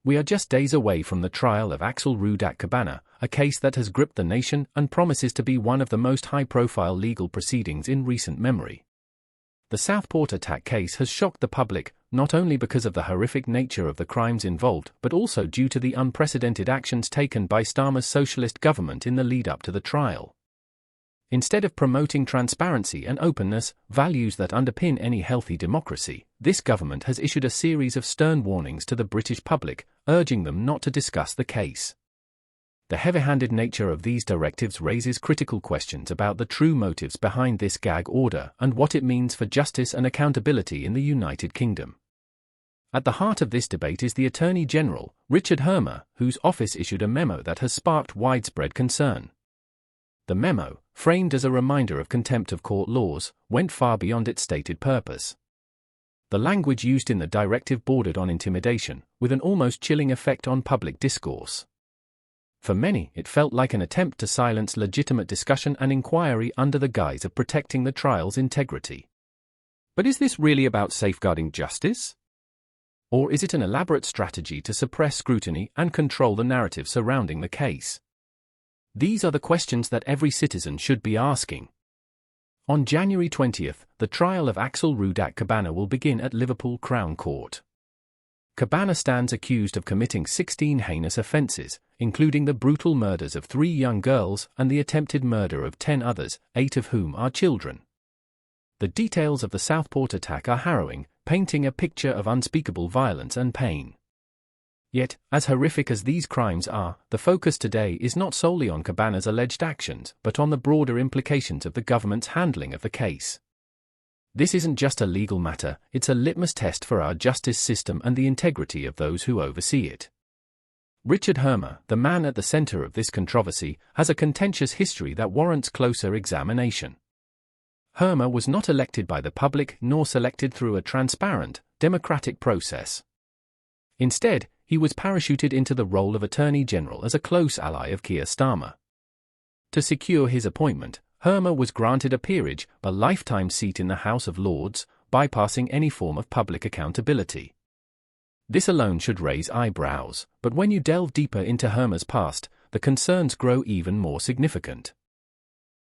We are just days away from the trial of Axel Rudak Cabana, a case that has gripped the nation and promises to be one of the most high-profile legal proceedings in recent memory. The Southport attack case has shocked the public, not only because of the horrific nature of the crimes involved, but also due to the unprecedented actions taken by Starmer's socialist government in the lead-up to the trial. Instead of promoting transparency and openness, values that underpin any healthy democracy, this government has issued a series of stern warnings to the British public, urging them not to discuss the case. The heavy-handed nature of these directives raises critical questions about the true motives behind this gag order and what it means for justice and accountability in the United Kingdom. At the heart of this debate is the Attorney General, Richard Hermer, whose office issued a memo that has sparked widespread concern. The memo, framed as a reminder of contempt of court laws, went far beyond its stated purpose. The language used in the directive bordered on intimidation, with an almost chilling effect on public discourse. For many, it felt like an attempt to silence legitimate discussion and inquiry under the guise of protecting the trial's integrity. But is this really about safeguarding justice? Or is it an elaborate strategy to suppress scrutiny and control the narrative surrounding the case? These are the questions that every citizen should be asking. On January 20th, the trial of Axel Rudak Cabana will begin at Liverpool Crown Court. Cabana stands accused of committing 16 heinous offences, including the brutal murders of 3 young girls and the attempted murder of 10 others, 8 of whom are children. The details of the Southport attack are harrowing, painting a picture of unspeakable violence and pain. Yet, as horrific as these crimes are, the focus today is not solely on Cabana's alleged actions, but on the broader implications of the government's handling of the case. This isn't just a legal matter, it's a litmus test for our justice system and the integrity of those who oversee it. Richard Hermer, the man at the center of this controversy, has a contentious history that warrants closer examination. Hermer was not elected by the public nor selected through a transparent, democratic process. Instead, he was parachuted into the role of Attorney General as a close ally of Keir Starmer. To secure his appointment, Hermer was granted a peerage, a lifetime seat in the House of Lords, bypassing any form of public accountability. This alone should raise eyebrows, but when you delve deeper into Hermer's past, the concerns grow even more significant.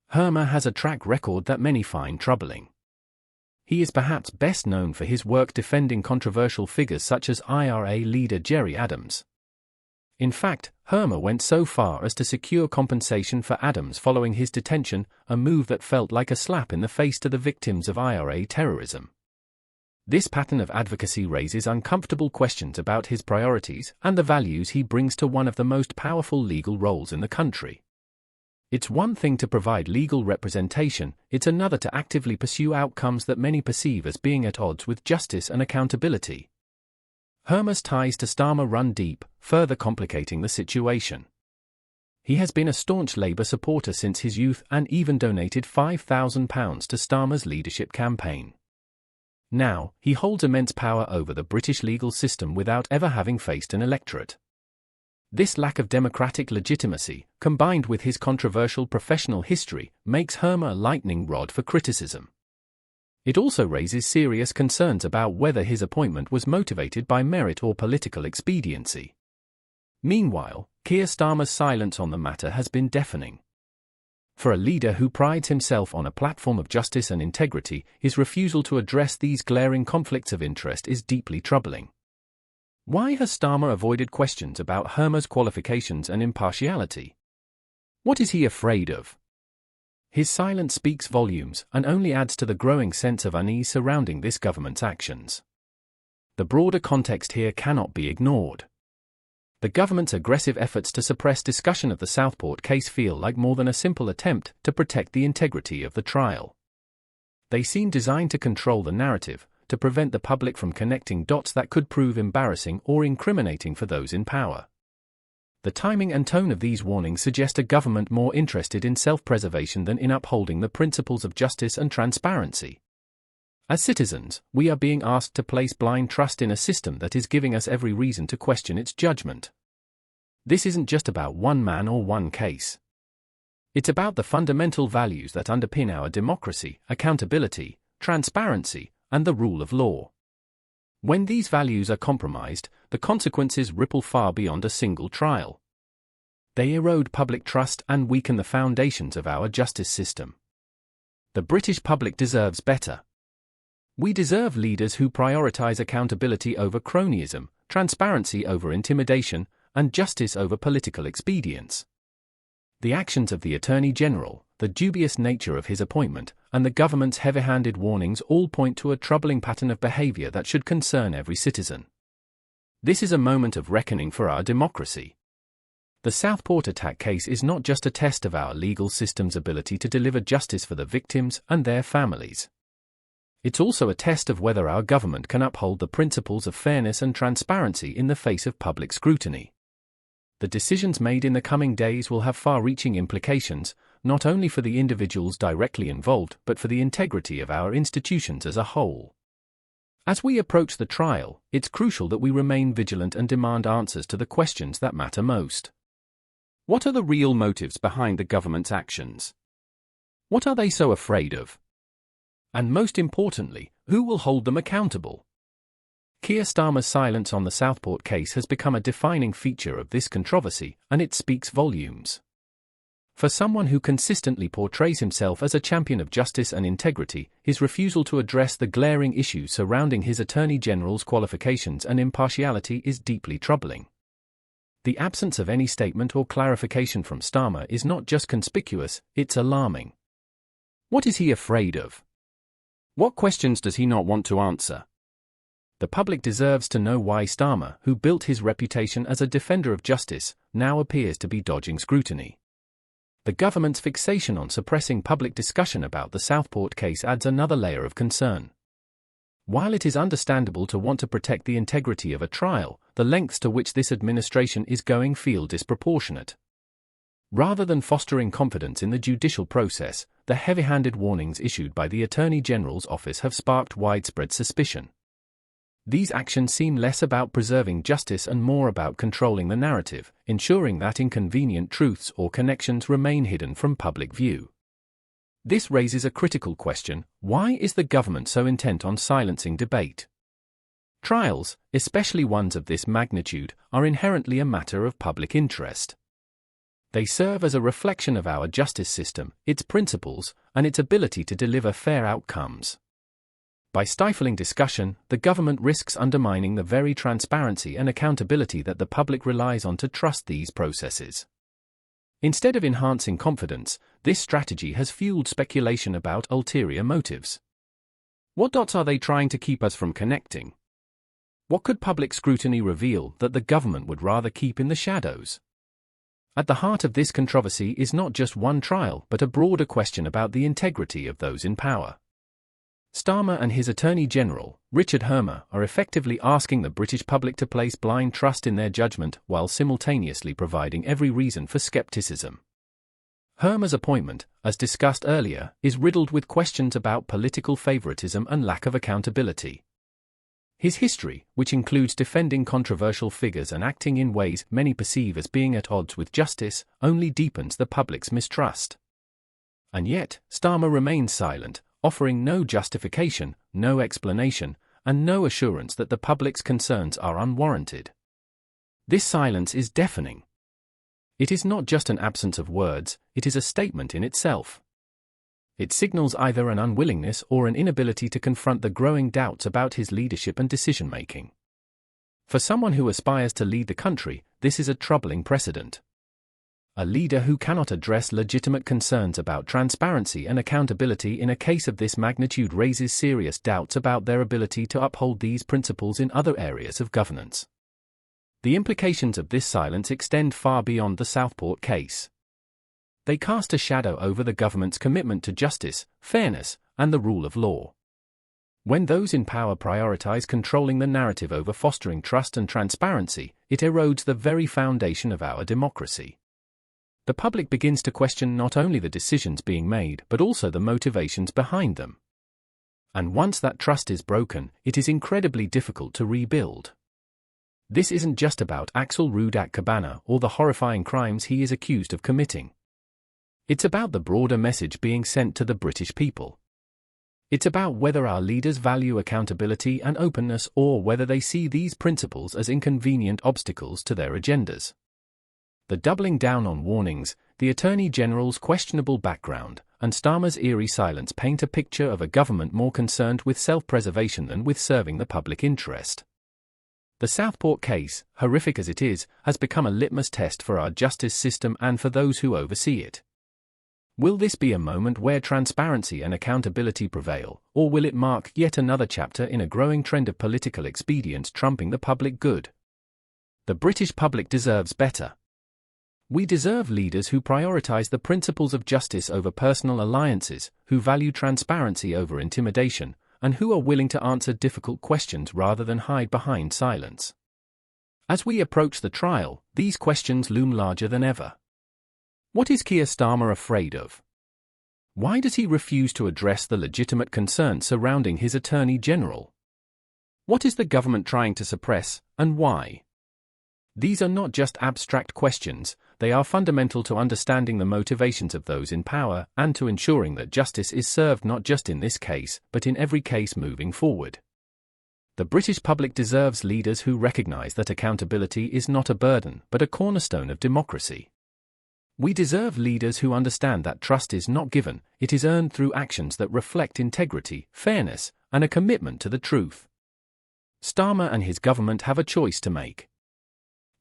Hermer has a track record that many find troubling. He is perhaps best known for his work defending controversial figures such as IRA leader Gerry Adams. In fact, Hermer went so far as to secure compensation for Adams following his detention, a move that felt like a slap in the face to the victims of IRA terrorism. This pattern of advocacy raises uncomfortable questions about his priorities and the values he brings to one of the most powerful legal roles in the country. It's one thing to provide legal representation, it's another to actively pursue outcomes that many perceive as being at odds with justice and accountability. Hermer's ties to Starmer run deep, further complicating the situation. He has been a staunch Labour supporter since his youth and even donated £5,000 to Starmer's leadership campaign. Now, he holds immense power over the British legal system without ever having faced an electorate. This lack of democratic legitimacy, combined with his controversial professional history, makes Hermer a lightning rod for criticism. It also raises serious concerns about whether his appointment was motivated by merit or political expediency. Meanwhile, Keir Starmer's silence on the matter has been deafening. For a leader who prides himself on a platform of justice and integrity, his refusal to address these glaring conflicts of interest is deeply troubling. Why has Starmer avoided questions about Hermer's qualifications and impartiality? What is he afraid of? His silence speaks volumes and only adds to the growing sense of unease surrounding this government's actions. The broader context here cannot be ignored. The government's aggressive efforts to suppress discussion of the Southport case feel like more than a simple attempt to protect the integrity of the trial. They seem designed to control the narrative, to prevent the public from connecting dots that could prove embarrassing or incriminating for those in power. The timing and tone of these warnings suggest a government more interested in self-preservation than in upholding the principles of justice and transparency. As citizens, we are being asked to place blind trust in a system that is giving us every reason to question its judgment. This isn't just about one man or one case. It's about the fundamental values that underpin our democracy, accountability, transparency, and the rule of law. When these values are compromised, the consequences ripple far beyond a single trial. They erode public trust and weaken the foundations of our justice system. The British public deserves better. We deserve leaders who prioritize accountability over cronyism, transparency over intimidation, and justice over political expedience. The actions of the Attorney General, the dubious nature of his appointment, and the government's heavy-handed warnings all point to a troubling pattern of behavior that should concern every citizen. This is a moment of reckoning for our democracy. The Southport attack case is not just a test of our legal system's ability to deliver justice for the victims and their families. It's also a test of whether our government can uphold the principles of fairness and transparency in the face of public scrutiny. The decisions made in the coming days will have far-reaching implications, not only for the individuals directly involved but for the integrity of our institutions as a whole. As we approach the trial, it's crucial that we remain vigilant and demand answers to the questions that matter most. What are the real motives behind the government's actions? What are they so afraid of? And most importantly, who will hold them accountable? Keir Starmer's silence on the Southport case has become a defining feature of this controversy, and it speaks volumes. For someone who consistently portrays himself as a champion of justice and integrity, his refusal to address the glaring issues surrounding his Attorney General's qualifications and impartiality is deeply troubling. The absence of any statement or clarification from Starmer is not just conspicuous, it's alarming. What is he afraid of? What questions does he not want to answer? The public deserves to know why Starmer, who built his reputation as a defender of justice, now appears to be dodging scrutiny. The government's fixation on suppressing public discussion about the Southport case adds another layer of concern. While it is understandable to want to protect the integrity of a trial, the lengths to which this administration is going feel disproportionate. Rather than fostering confidence in the judicial process, the heavy-handed warnings issued by the Attorney General's office have sparked widespread suspicion. These actions seem less about preserving justice and more about controlling the narrative, ensuring that inconvenient truths or connections remain hidden from public view. This raises a critical question: why is the government so intent on silencing debate? Trials, especially ones of this magnitude, are inherently a matter of public interest. They serve as a reflection of our justice system, its principles, and its ability to deliver fair outcomes. By stifling discussion, the government risks undermining the very transparency and accountability that the public relies on to trust these processes. Instead of enhancing confidence, this strategy has fueled speculation about ulterior motives. What dots are they trying to keep us from connecting? What could public scrutiny reveal that the government would rather keep in the shadows? At the heart of this controversy is not just one trial but a broader question about the integrity of those in power. Starmer and his Attorney General, Richard Hermer, are effectively asking the British public to place blind trust in their judgment while simultaneously providing every reason for skepticism. Hermer's appointment, as discussed earlier, is riddled with questions about political favoritism and lack of accountability. His history, which includes defending controversial figures and acting in ways many perceive as being at odds with justice, only deepens the public's mistrust. And yet, Starmer remains silent, offering no justification, no explanation, and no assurance that the public's concerns are unwarranted. This silence is deafening. It is not just an absence of words, it is a statement in itself. It signals either an unwillingness or an inability to confront the growing doubts about his leadership and decision-making. For someone who aspires to lead the country, this is a troubling precedent. A leader who cannot address legitimate concerns about transparency and accountability in a case of this magnitude raises serious doubts about their ability to uphold these principles in other areas of governance. The implications of this silence extend far beyond the Southport case. They cast a shadow over the government's commitment to justice, fairness, and the rule of law. When those in power prioritize controlling the narrative over fostering trust and transparency, it erodes the very foundation of our democracy. The public begins to question not only the decisions being made but also the motivations behind them. And once that trust is broken, it is incredibly difficult to rebuild. This isn't just about Axel Ruud or the horrifying crimes he is accused of committing. It's about the broader message being sent to the British people. It's about whether our leaders value accountability and openness or whether they see these principles as inconvenient obstacles to their agendas. The doubling down on warnings, the Attorney General's questionable background, and Starmer's eerie silence paint a picture of a government more concerned with self-preservation than with serving the public interest. The Southport case, horrific as it is, has become a litmus test for our justice system and for those who oversee it. Will this be a moment where transparency and accountability prevail, or will it mark yet another chapter in a growing trend of political expedience trumping the public good? The British public deserves better. We deserve leaders who prioritize the principles of justice over personal alliances, who value transparency over intimidation, and who are willing to answer difficult questions rather than hide behind silence. As we approach the trial, these questions loom larger than ever. What is Keir Starmer afraid of? Why does he refuse to address the legitimate concerns surrounding his Attorney General? What is the government trying to suppress, and why? These are not just abstract questions, they are fundamental to understanding the motivations of those in power and to ensuring that justice is served not just in this case, but in every case moving forward. The British public deserves leaders who recognize that accountability is not a burden but a cornerstone of democracy. We deserve leaders who understand that trust is not given, it is earned through actions that reflect integrity, fairness, and a commitment to the truth. Starmer and his government have a choice to make.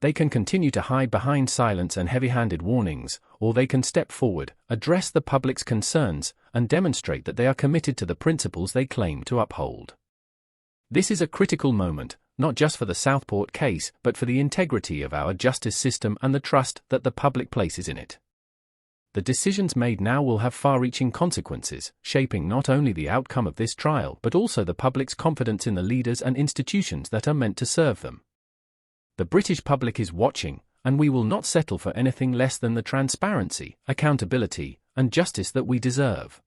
They can continue to hide behind silence and heavy-handed warnings, or they can step forward, address the public's concerns, and demonstrate that they are committed to the principles they claim to uphold. This is a critical moment, not just for the Southport case, but for the integrity of our justice system and the trust that the public places in it. The decisions made now will have far-reaching consequences, shaping not only the outcome of this trial but also the public's confidence in the leaders and institutions that are meant to serve them. The British public is watching, and we will not settle for anything less than the transparency, accountability, and justice that we deserve.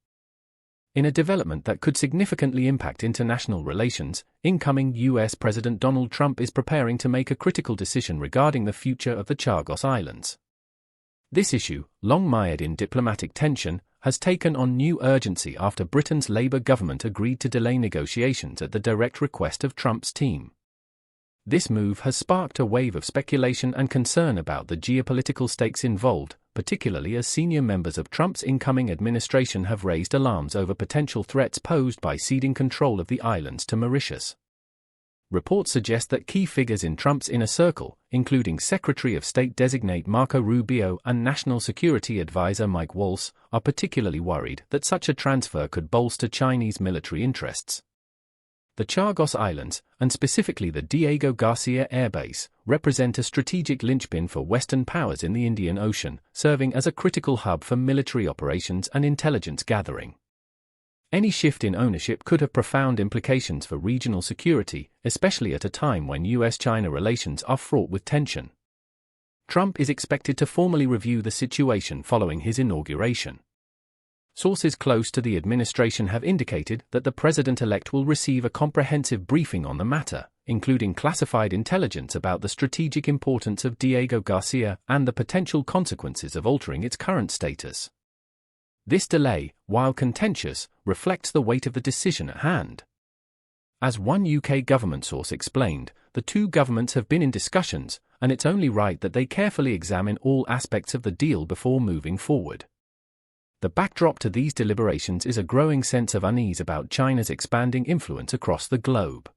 In a development that could significantly impact international relations, incoming US President Donald Trump is preparing to make a critical decision regarding the future of the Chagos Islands. This issue, long mired in diplomatic tension, has taken on new urgency after Britain's Labour government agreed to delay negotiations at the direct request of Trump's team. This move has sparked a wave of speculation and concern about the geopolitical stakes involved, particularly as senior members of Trump's incoming administration have raised alarms over potential threats posed by ceding control of the islands to Mauritius. Reports suggest that key figures in Trump's inner circle, including Secretary of State-designate Marco Rubio and National Security Advisor Mike Waltz, are particularly worried that such a transfer could bolster Chinese military interests. The Chagos Islands, and specifically the Diego Garcia Air Base, represent a strategic linchpin for Western powers in the Indian Ocean, serving as a critical hub for military operations and intelligence gathering. Any shift in ownership could have profound implications for regional security, especially at a time when US-China relations are fraught with tension. Trump is expected to formally review the situation following his inauguration. Sources close to the administration have indicated that the president-elect will receive a comprehensive briefing on the matter, including classified intelligence about the strategic importance of Diego Garcia and the potential consequences of altering its current status. This delay, while contentious, reflects the weight of the decision at hand. As one UK government source explained, the two governments have been in discussions, and it's only right that they carefully examine all aspects of the deal before moving forward. The backdrop to these deliberations is a growing sense of unease about China's expanding influence across the globe.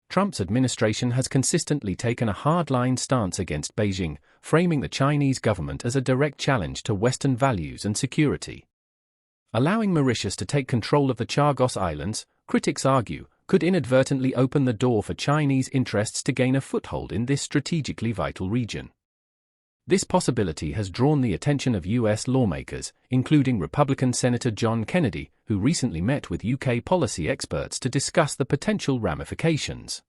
Trump's administration has consistently taken a hardline stance against Beijing, framing the Chinese government as a direct challenge to Western values and security. Allowing Mauritius to take control of the Chagos Islands, critics argue, could inadvertently open the door for Chinese interests to gain a foothold in this strategically vital region. This possibility has drawn the attention of US lawmakers, including Republican Senator John Kennedy, who recently met with UK policy experts to discuss the potential ramifications.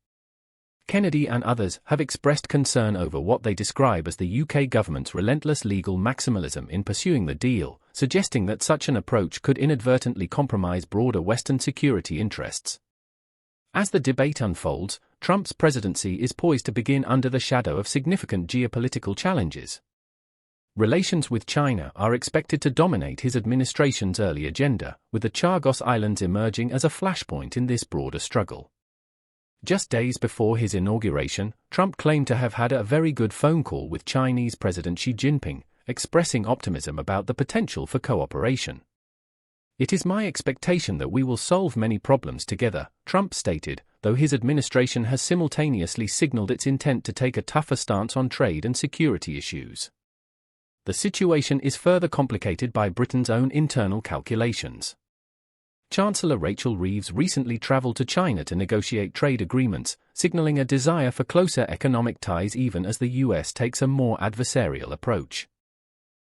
Kennedy and others have expressed concern over what they describe as the UK government's relentless legal maximalism in pursuing the deal, suggesting that such an approach could inadvertently compromise broader Western security interests. As the debate unfolds, Trump's presidency is poised to begin under the shadow of significant geopolitical challenges. Relations with China are expected to dominate his administration's early agenda, with the Chagos Islands emerging as a flashpoint in this broader struggle. Just days before his inauguration, Trump claimed to have had a very good phone call with Chinese President Xi Jinping, expressing optimism about the potential for cooperation. "It is my expectation that we will solve many problems together," Trump stated, though his administration has simultaneously signaled its intent to take a tougher stance on trade and security issues. The situation is further complicated by Britain's own internal calculations. Chancellor Rachel Reeves recently traveled to China to negotiate trade agreements, signaling a desire for closer economic ties even as the US takes a more adversarial approach.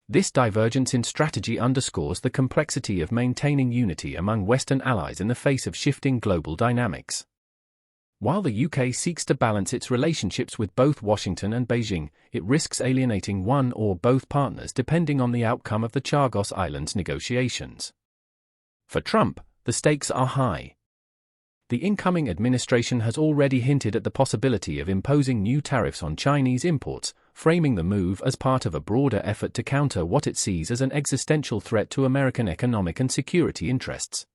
This divergence in strategy underscores the complexity of maintaining unity among Western allies in the face of shifting global dynamics. While the UK seeks to balance its relationships with both Washington and Beijing, it risks alienating one or both partners depending on the outcome of the Chagos Islands negotiations. For Trump, the stakes are high. The incoming administration has already hinted at the possibility of imposing new tariffs on Chinese imports, framing the move as part of a broader effort to counter what it sees as an existential threat to American economic and security interests.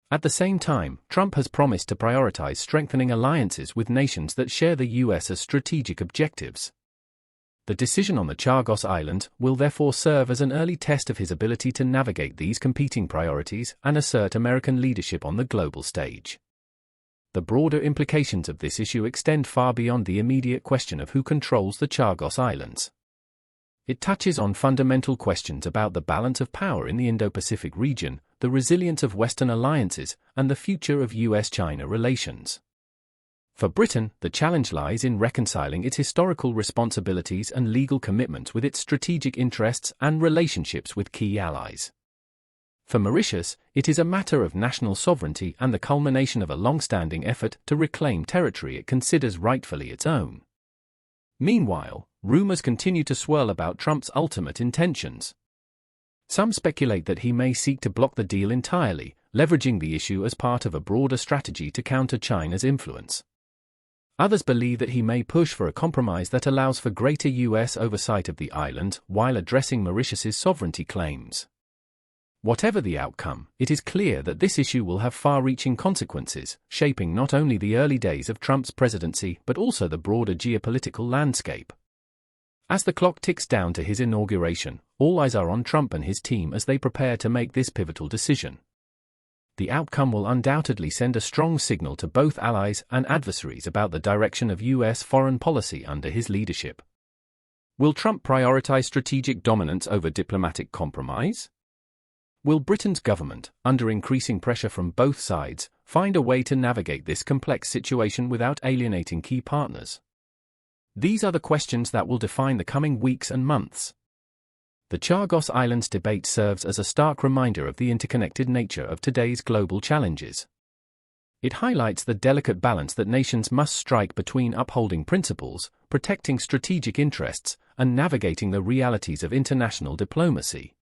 At the same time, Trump has promised to prioritize strengthening alliances with nations that share the US's strategic objectives. The decision on the Chagos Islands will therefore serve as an early test of his ability to navigate these competing priorities and assert American leadership on the global stage. The broader implications of this issue extend far beyond the immediate question of who controls the Chagos Islands. It touches on fundamental questions about the balance of power in the Indo-Pacific region, the resilience of Western alliances, and the future of US-China relations. For Britain, the challenge lies in reconciling its historical responsibilities and legal commitments with its strategic interests and relationships with key allies. For Mauritius, it is a matter of national sovereignty and the culmination of a long-standing effort to reclaim territory it considers rightfully its own. Meanwhile, rumors continue to swirl about Trump's ultimate intentions. Some speculate that he may seek to block the deal entirely, leveraging the issue as part of a broader strategy to counter China's influence. Others believe that he may push for a compromise that allows for greater US oversight of the island while addressing Mauritius's sovereignty claims. Whatever the outcome, it is clear that this issue will have far-reaching consequences, shaping not only the early days of Trump's presidency but also the broader geopolitical landscape. As the clock ticks down to his inauguration, all eyes are on Trump and his team as they prepare to make this pivotal decision. The outcome will undoubtedly send a strong signal to both allies and adversaries about the direction of US foreign policy under his leadership. Will Trump prioritize strategic dominance over diplomatic compromise? Will Britain's government, under increasing pressure from both sides, find a way to navigate this complex situation without alienating key partners? These are the questions that will define the coming weeks and months. The Chagos Islands debate serves as a stark reminder of the interconnected nature of today's global challenges. It highlights the delicate balance that nations must strike between upholding principles, protecting strategic interests, and navigating the realities of international diplomacy.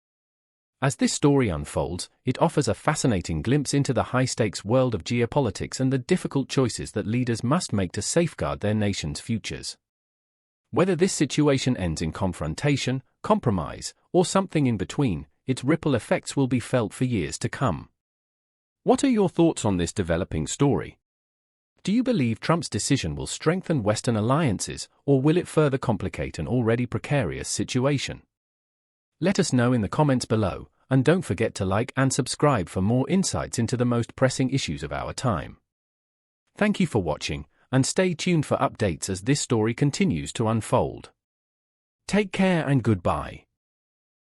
As this story unfolds, it offers a fascinating glimpse into the high-stakes world of geopolitics and the difficult choices that leaders must make to safeguard their nation's futures. Whether this situation ends in confrontation, compromise, or something in between, its ripple effects will be felt for years to come. What are your thoughts on this developing story? Do you believe Trump's decision will strengthen Western alliances, or will it further complicate an already precarious situation? Let us know in the comments below, and don't forget to like and subscribe for more insights into the most pressing issues of our time. Thank you for watching, and stay tuned for updates as this story continues to unfold. Take care and goodbye.